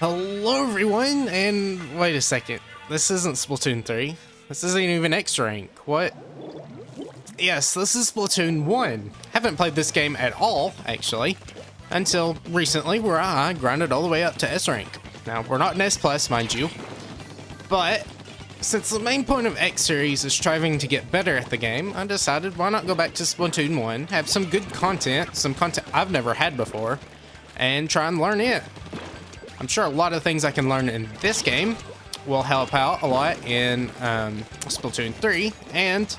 Hello everyone, and wait a second. This isn't Splatoon 3. This isn't even X rank. What? Yes, this is Splatoon 1. Haven't played this game at all, actually, until recently where I grinded all the way up to S rank. Now, we're not in S+, mind you, but since the main point of X series is striving to get better at the game, I decided why not go back to Splatoon 1, have some good content, some content I've never had before, and try and learn it. I'm sure a lot of things I can learn in this game will help out a lot in Splatoon 3, and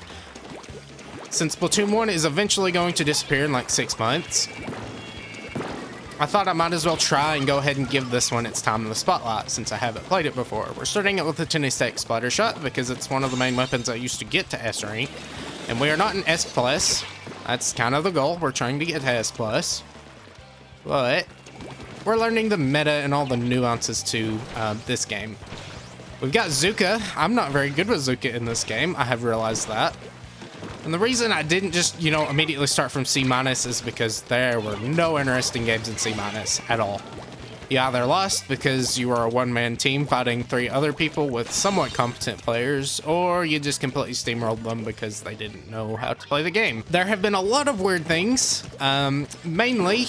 since Splatoon 1 is eventually going to disappear in like 6 months, I thought I might as well try and go ahead and give this one its time in the spotlight since I haven't played it before. We're starting it with the tennis tech splatter shot because it's one of the main weapons I used to get to S rank, and we are not in S+. That's kind of the goal. We're trying to get to S+, but we're learning the meta and all the nuances to this game. We've got Zuka. I'm not very good with Zuka in this game. I have realized that. And the reason I didn't just, immediately start from C- is because there were no interesting games in C- at all. You either lost because you were a one-man team fighting 3 other people with somewhat competent players, or you just completely steamrolled them because they didn't know how to play the game. There have been a lot of weird things, mainly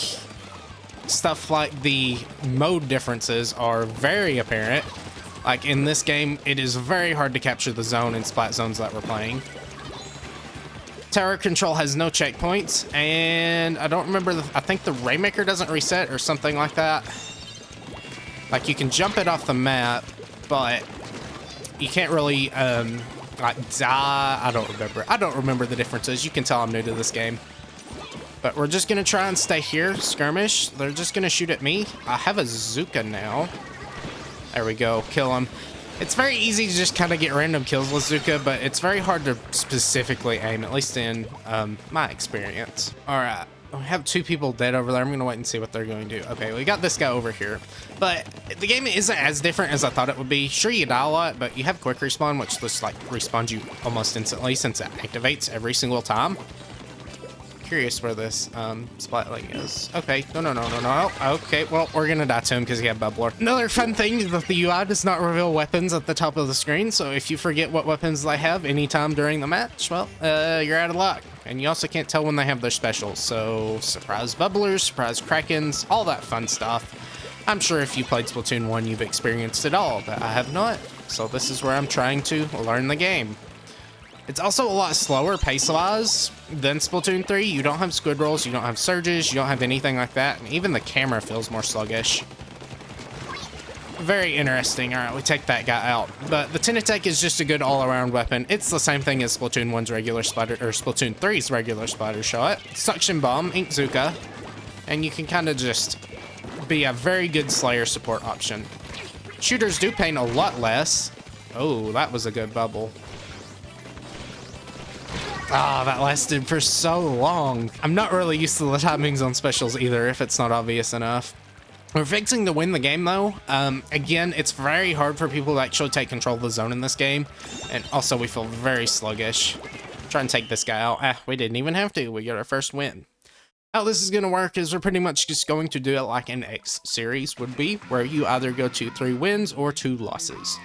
stuff like the mode differences are very apparent. Like in this game, it is very hard to capture the zone in splat zones that we're playing. Tower control has no checkpoints, and I don't remember, I think the Rainmaker doesn't reset or something like that. Like you can jump it off the map, but you can't really like die. I don't remember the differences. You can tell I'm new to this game. But we're just gonna try and stay here, skirmish. They're just gonna shoot at me. I have a Zuka now. There we go, kill him. It's very easy to just kind of get random kills with Zuka, but it's very hard to specifically aim, at least in my experience. All right, we have 2 people dead over there. I'm gonna wait and see what they're going to do. Okay, we got this guy over here, but the game isn't as different as I thought it would be. Sure, you die a lot, but you have quick respawn, which just like respawns you almost instantly since it activates every single time. Curious where this splatling is. Okay, no. Okay, well, we're gonna die to him because he had bubbler. Another fun thing is that the UI does not reveal weapons at the top of the screen, so if you forget what weapons they have anytime during the match, well, you're out of luck. And you also can't tell when they have their specials, so surprise bubblers, surprise krakens, all that fun stuff. I'm sure if you played Splatoon 1, you've experienced it all, but I have not, so this is where I'm trying to learn the game. It's also a lot slower pace-wise than Splatoon 3. You don't have squid rolls, you don't have surges, you don't have anything like that, and even the camera feels more sluggish. Very interesting. All right, we take that guy out. But the Tinatech is just a good all-around weapon. It's the same thing as Splatoon 1's regular splatter, or Splatoon 3's regular splatter shot. Suction Bomb, Ink Zuka, and you can kind of just be a very good Slayer support option. Shooters do pain a lot less. Oh, that was a good bubble. Ah, that lasted for so long. I'm not really used to the timings on specials either, if it's not obvious enough. We're fixing to win the game though. Again, it's very hard for people to actually take control of the zone in this game. And also we feel very sluggish. Try and take this guy out. Ah, we didn't even have to. We got our first win. How this is gonna work is we're pretty much just going to do it like an X series would be, where you either go to 3 wins or 2 losses.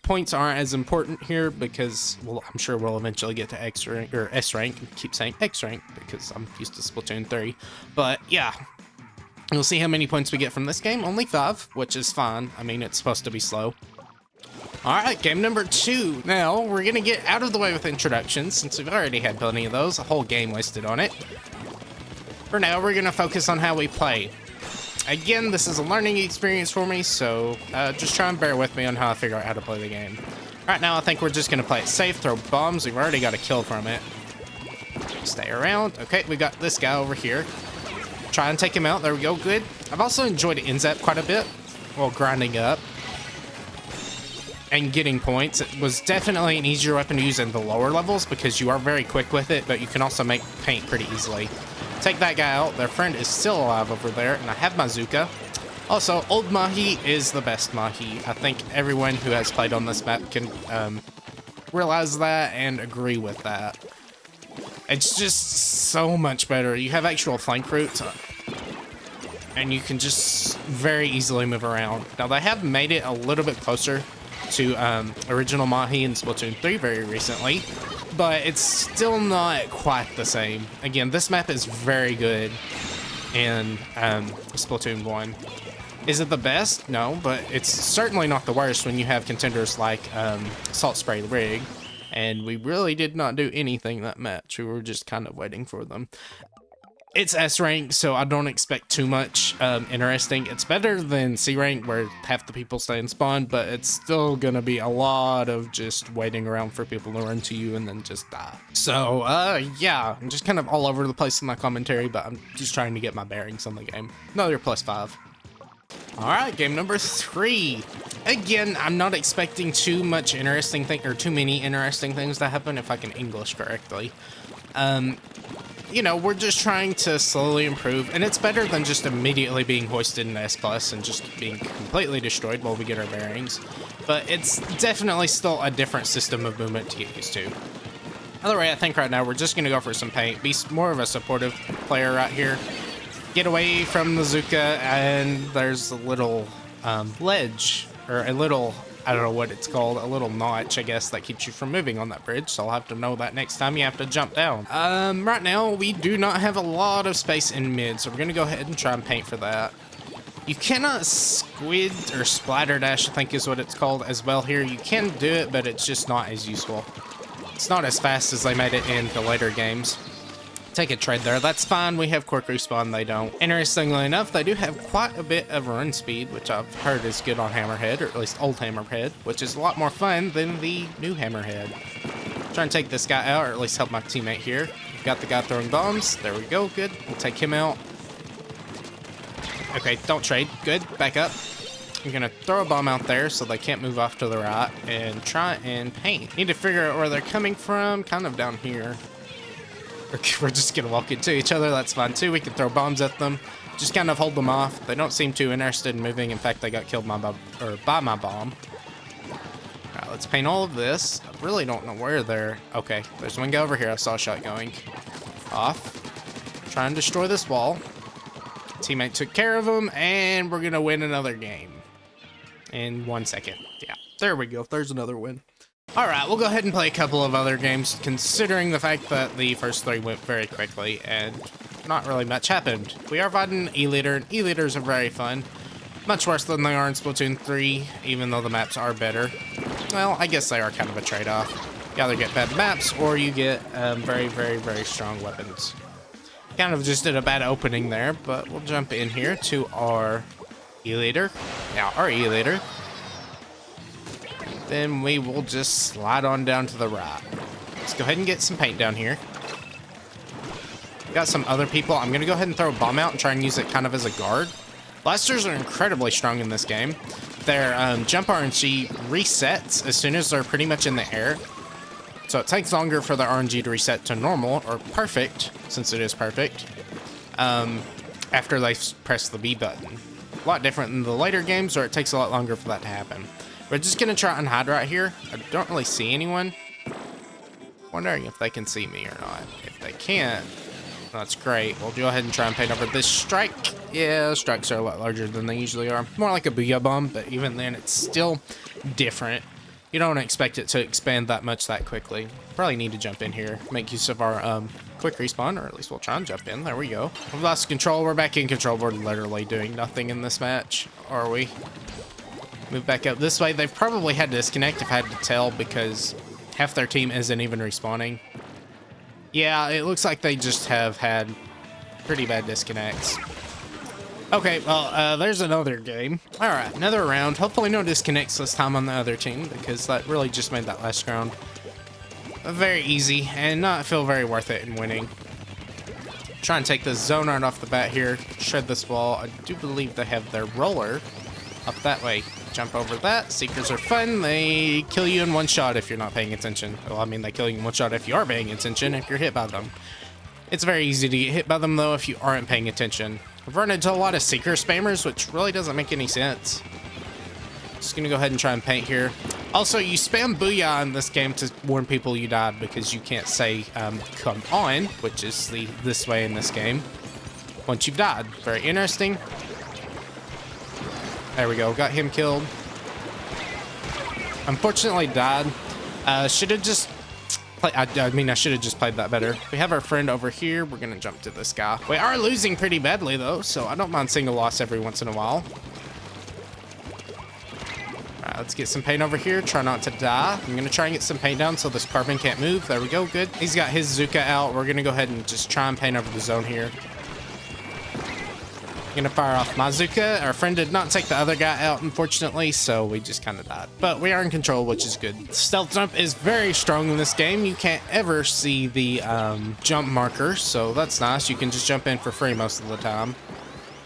Points aren't as important here because, well, I'm sure we'll eventually get to X rank or S rank. I keep saying X rank because I'm used to Splatoon 3. But yeah, we'll see how many points we get from this game. Only 5, which is fine. I mean, it's supposed to be slow. All right, game number 2. Now we're gonna get out of the way with introductions since we've already had plenty of those. A whole game wasted on it. For now, we're gonna focus on how we play. Again, this is a learning experience for me, so just try and bear with me on how I figure out how to play the game. Right now, I think we're just going to play it safe, throw bombs. We've already got a kill from it. Stay around. Okay, we got this guy over here. Try and take him out. There we go. Good. I've also enjoyed NZAP quite a bit while grinding up and getting points. It was definitely an easier weapon to use in the lower levels because you are very quick with it, but you can also make paint pretty easily. Take that guy out. Their friend is still alive over there, and I have my Zuka. Also, Old Mahi is the best Mahi. I think everyone who has played on this map can realize that and agree with that. It's just so much better. You have actual flank routes, and you can just very easily move around. Now, they have made it a little bit closer to original Mahi in Splatoon 3 very recently, but it's still not quite the same. Again, this map is very good in Splatoon 1. Is it the best? No, but it's certainly not the worst when you have contenders like Salt Spray Rig, and we really did not do anything that match. We were just kind of waiting for them. It's S rank, so I don't expect too much interesting. It's better than C rank, where half the people stay in spawn, but it's still gonna be a lot of just waiting around for people to run to you and then just die. So, yeah, I'm just kind of all over the place in my commentary, but I'm just trying to get my bearings on the game. Another +5. All right, game number 3. Again, I'm not expecting too much interesting thing or too many interesting things to happen if I can English correctly. You know, we're just trying to slowly improve, and it's better than just immediately being hoisted in S+ and just being completely destroyed while we get our bearings. But it's definitely still a different system of movement to get used to. Either way, I think right now we're just gonna go for some paint, be more of a supportive player right here. Get away from the Zuka, and there's a little ledge, or a little, I don't know what it's called, a little notch, I guess, that keeps you from moving on that bridge, so I'll have to know that next time you have to jump down. Right now, we do not have a lot of space in mid, so we're gonna go ahead and try and paint for that. You cannot squid or splatter dash, I think is what it's called, as well here. You can do it, but it's just not as useful. It's not as fast as they made it in the later games. Take a trade there. That's fine. We have quick respawn. They don't. Interestingly enough, they do have quite a bit of run speed, which I've heard is good on Hammerhead, or at least old Hammerhead, which is a lot more fun than the new Hammerhead. Try and take this guy out, or at least help my teammate here. Got the guy throwing bombs. There we go. Good. We'll take him out. Okay, don't trade. Good. Back up. I'm gonna throw a bomb out there so they can't move off to the right and try and paint. Need to figure out where they're coming from. Kind of down here. We're just gonna walk into each other. That's fine too. We can throw bombs at them. Just kind of hold them off. They don't seem too interested in moving. In fact, they got killed by my bomb. Alright, let's paint all of this. I really don't know where they're... Okay, there's one guy over here. I saw a shot going off. Try and destroy this wall. Teammate took care of him, and we're gonna win another game. In 1 second. Yeah, there we go. There's another win. Alright, we'll go ahead and play a couple of other games, considering the fact that the first 3 went very quickly and not really much happened. We are fighting E-Liter, and E-Liters are very fun. Much worse than they are in Splatoon 3, even though the maps are better. Well, I guess they are kind of a trade-off. You either get bad maps, or you get very, very, very strong weapons. Kind of just did a bad opening there, but we'll jump in here to our E-Liter. Now, our E-Liter. Then we will just slide on down to the right. Let's go ahead and get some paint down here. Got some other people. I'm going to go ahead and throw a bomb out and try and use it kind of as a guard. Blasters are incredibly strong in this game. Their jump RNG resets as soon as they're pretty much in the air. So it takes longer for the RNG to reset to normal, or perfect, since it is perfect, after they press the B button. A lot different than the later games, or it takes a lot longer for that to happen. We're just gonna try and hide right here. I don't really see anyone. Wondering if they can see me or not. If they can't, that's great. We'll go ahead and try and paint over this strike. Yeah, strikes are a lot larger than they usually are. More like a booyah bomb, but even then, it's still different. You don't expect it to expand that much that quickly. Probably need to jump in here, make use of our quick respawn, or at least we'll try and jump in. There we go. We've lost control. We're back in control. We're literally doing nothing in this match, are we? Move back up this way. They've probably had to disconnect, if I had to tell, because half their team isn't even respawning. Yeah, it looks like they just have had pretty bad disconnects. Okay, well, there's another game. All right, another round. Hopefully no disconnects this time on the other team, because that really just made that last round very easy and not feel very worth it in winning. Try and take this zone right off the bat here. Shred this wall. I do believe they have their roller up that way. Jump over that. Seekers are fun. They kill you in one shot if you're not paying attention. Well, I mean, they kill you in one shot if you are paying attention, if you're hit by them. It's very easy to get hit by them, though, if you aren't paying attention. I've run into a lot of Seeker spammers, which really doesn't make any sense. Just gonna go ahead and try and paint here. Also, you spam Booyah in this game to warn people you died, because you can't say, come on, which is this way in this game, once you've died. Very interesting. There we go. Got him killed. Unfortunately died. Should have just played. I should have just played that better. We have our friend over here. We're going to jump to this guy. We are losing pretty badly, though, so I don't mind seeing a loss every once in a while. All right, let's get some paint over here. Try not to die. I'm going to try and get some paint down so this carbon can't move. There we go. Good. He's got his Zuka out. We're going to go ahead and just try and paint over the zone here. Gonna fire off my Zuka. Our friend did not take the other guy out, unfortunately, so we just kind of died. But we are in control, which is good. Stealth jump is very strong in this game. You can't ever see the jump marker, so that's nice. You can just jump in for free most of the time.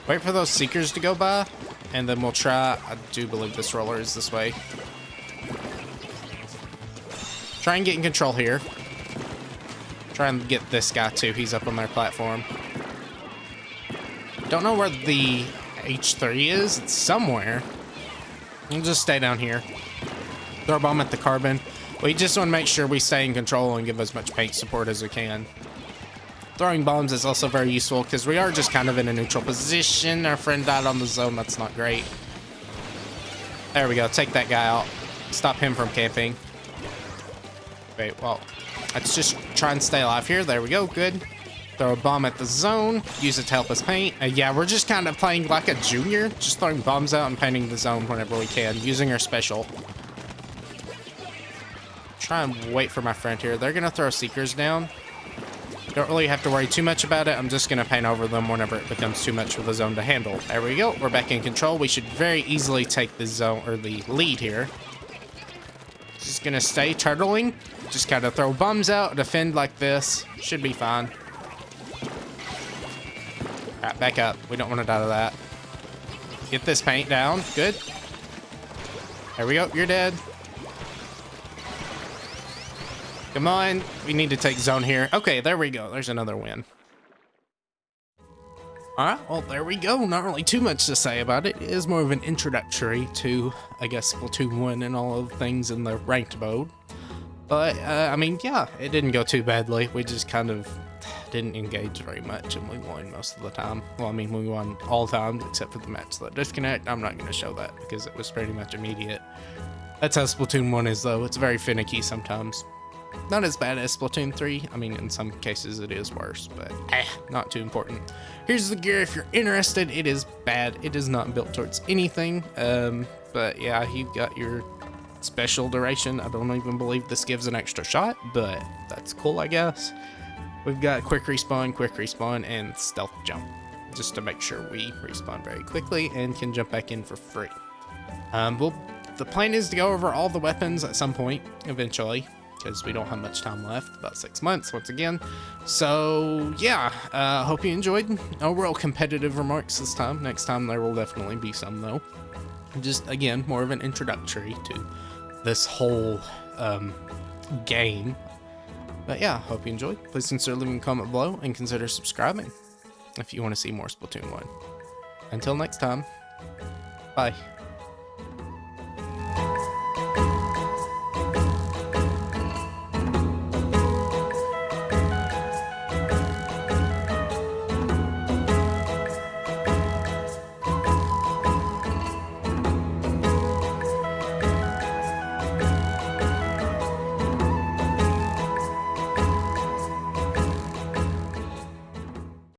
Wait for those seekers to go by, and then we'll try. I do believe this roller is this way. Try and get in control here. Try and get this guy too. He's up on their platform. Don't know where the H3 is. It's somewhere. We'll just stay down here. Throw a bomb at the carbon. We just want to make sure we stay in control and give as much paint support as we can. Throwing bombs is also very useful because we are just kind of in a neutral position. Our friend died on the zone. That's not great. There we go. Take that guy out. Stop him from camping. Wait, well, let's just try and stay alive here. There we go. Good. Throw a bomb at the zone. Use it to help us paint. Yeah, we're just kind of playing like a junior. Just throwing bombs out and painting the zone whenever we can. Using our special. Try and wait for my friend here. They're going to throw seekers down. Don't really have to worry too much about it. I'm just going to paint over them whenever it becomes too much for the zone to handle. There we go. We're back in control. We should very easily take the zone or the lead here. Just going to stay turtling. Just kind of throw bombs out. Defend like this. Should be fine. Alright, back up. We don't want to die to that. Get this paint down. Good. There we go. You're dead. Come on. We need to take zone here. Okay, there we go. There's another win. Alright, well, there we go. Not really too much to say about it. It is more of an introductory to, I guess, Splatoon 1 and all of the things in the ranked mode. But, I mean, yeah, it didn't go too badly. We just kind of didn't engage very much, and we won most of the time. Well, I mean, we won all times except for the match that disconnect. I'm not going to show that because it was pretty much immediate. That's how Splatoon 1 is, though. It's very finicky sometimes. Not as bad as Splatoon 3. I mean, in some cases it is worse, but not too important. Here's the gear if you're interested. It is bad. It is not built towards anything. But yeah, you've got your special duration. I don't even believe this gives an extra shot, but that's cool, I guess. We've got quick respawn, and stealth jump, just to make sure we respawn very quickly and can jump back in for free. Well, the plan is to go over all the weapons at some point, eventually, because we don't have much time left, about 6 months once again. So yeah, hope you enjoyed. No real competitive remarks this time. Next time there will definitely be some, though. Just, again, more of an introductory to this whole game. But yeah, hope you enjoyed. Please consider leaving a comment below and consider subscribing if you want to see more Splatoon 1. Until next time, bye.